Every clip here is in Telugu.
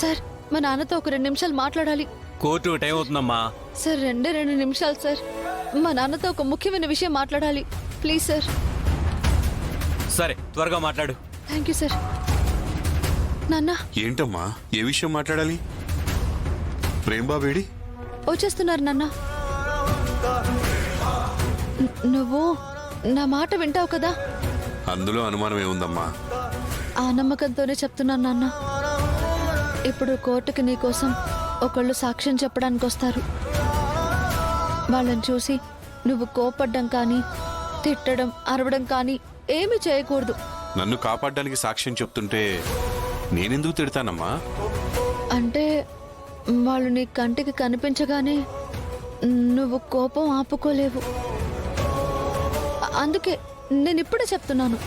సార్ మా నాన్నతో ఒక 2 నిమిషాలు మాట్లాడాలి. కోర్టు టైం అవుతుందమ్మా. సార్ 2 నిమిషాలు సార్. మా నాన్నతో ఒక ముఖ్యమైన విషయం మాట్లాడాలి. Please sir. సరే త్వరగా మాట్లాడు. Thank you sir. నాన్న. ఏంటమ్మా, ఏ విషయం మాట్లాడాలి? ప్రేమ్ బాబేడి? వచ్చేస్తున్నారు నాన్న. నువ్వు నా మాట వింటావు కదా? అందులో అనుమానం ఏముందమ్మా? ఆ నమ్మకంతోనే చెప్తున్నాను నాన్న. ఇప్పుడు కోర్టుకి నీకోసం ఒకళ్ళు సాక్ష్యం చెప్పడానికి వస్తారు. వాళ్ళని చూసి నువ్వు కోపడ్డం కానీ తిట్టడం అరవడం కానీ ఏమీ చేయకూడదు. నన్ను కాపాడడానికి సాక్ష్యం చెప్తుంటే నేనెందుకు తిడతానమ్మా? అంటే వాళ్ళు నీ కంటికి కనిపించగానే నువ్వు కోపం ఆపుకోలేవు. అందుకే నేను ఇప్పుడే చెప్తున్నాను.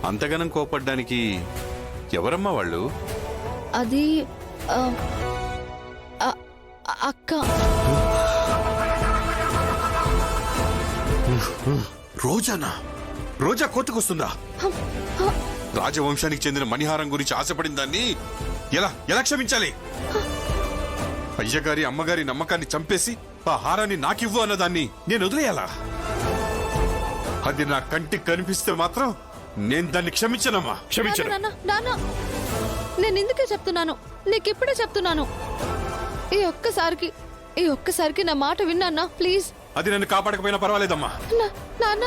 అంతగానం కోపడ్డానికి ఎవరమ్మా వాళ్ళు? అది అక్క. రోజానా? రోజా కోర్టుకొస్తుందా? రాజవంశానికి చెందిన మణిహారం గురించి ఆశపడిన దాన్ని ఎలా ఎలా క్షమించాలి? అయ్యగారి అమ్మగారి నమ్మకాన్ని చంపేసి ఆ హారాన్ని నాకివ్వు అన్నదాన్ని నేను వదిలేయాలా? అది నా కంటికి కనిపిస్తే మాత్రం నేను దాన్ని క్షమించనమ్మా, క్షమించను. నేను ఇందుకే చెప్తున్నాను, నీకిప్పుడే చెప్తున్నాను. ఈ ఒక్కసారికి నా మాట విన్నా ప్లీజ్. అది నన్ను కాపాడకపోయినా పర్వాలేదమ్మా. నాన్న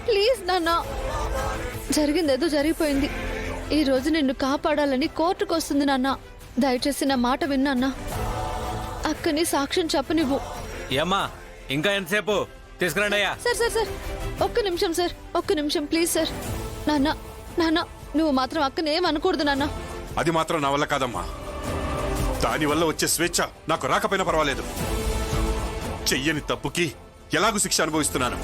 ప్లీజ్ నాన్న. జరిగిందేదో జరిగిపోయింది. ఈ రోజు నిన్ను కాపాడాలని కోర్టుకు వస్తుంది నాన్న. దయచేసి నా మాట విన్నా. అక్కని సాక్ష్యం చెప్పనివ్వు. ఏమ్మా ఇంకా ఎంతసేపు? తీసుకురండి అయ్యా. సార్ ఒక్క నిమిషం సార్, ఒక్క నిమిషం ప్లీజ్ సార్. నాన్న నువ్వు మాత్రం అక్కని ఏమనకూడదు నాన్న. అది మాత్రం నా వల్ల కాదమ్మా. దానివల్ల వచ్చే స్వేచ్ఛ నాకు రాకపోయినా పర్వాలేదు. చెయ్యని తప్పుకి ఎలాగూ శిక్ష అనుభవిస్తున్నాను.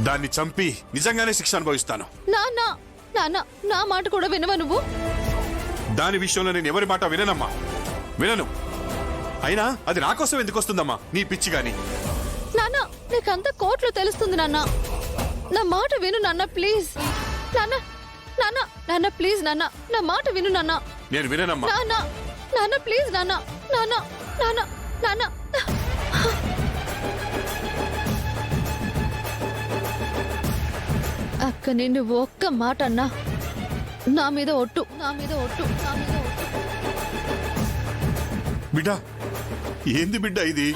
దాన్ని చంపి నిజంగానే శిక్ష అనుభవిస్తాను. నాన్న నా మాట కూడా వినవా నువ్వు? దాని విషయంలో నేను ఎవరి మాట విననమ్మా, వినను. అయినా అది నా కోసం ఎందుకు వస్తుందమ్మా నీ పిచ్చి గాని? నాన్న నీకంతా కోర్టులో తెలుస్తుంది నాన్న. నా మాట విను నాన్న ప్లీజ్. నాన్న ప్లీజ్ నాన్న, నా మాట విను నాన్న. నేను విననమ్మా. నాన్న ప్లీజ్ నాన్న. అక్కని నువ్వు ఒక్క మాట అన్నా నా మీద ఒట్టు. బిడ్డ, ఏంది బిడ్డ ఇది?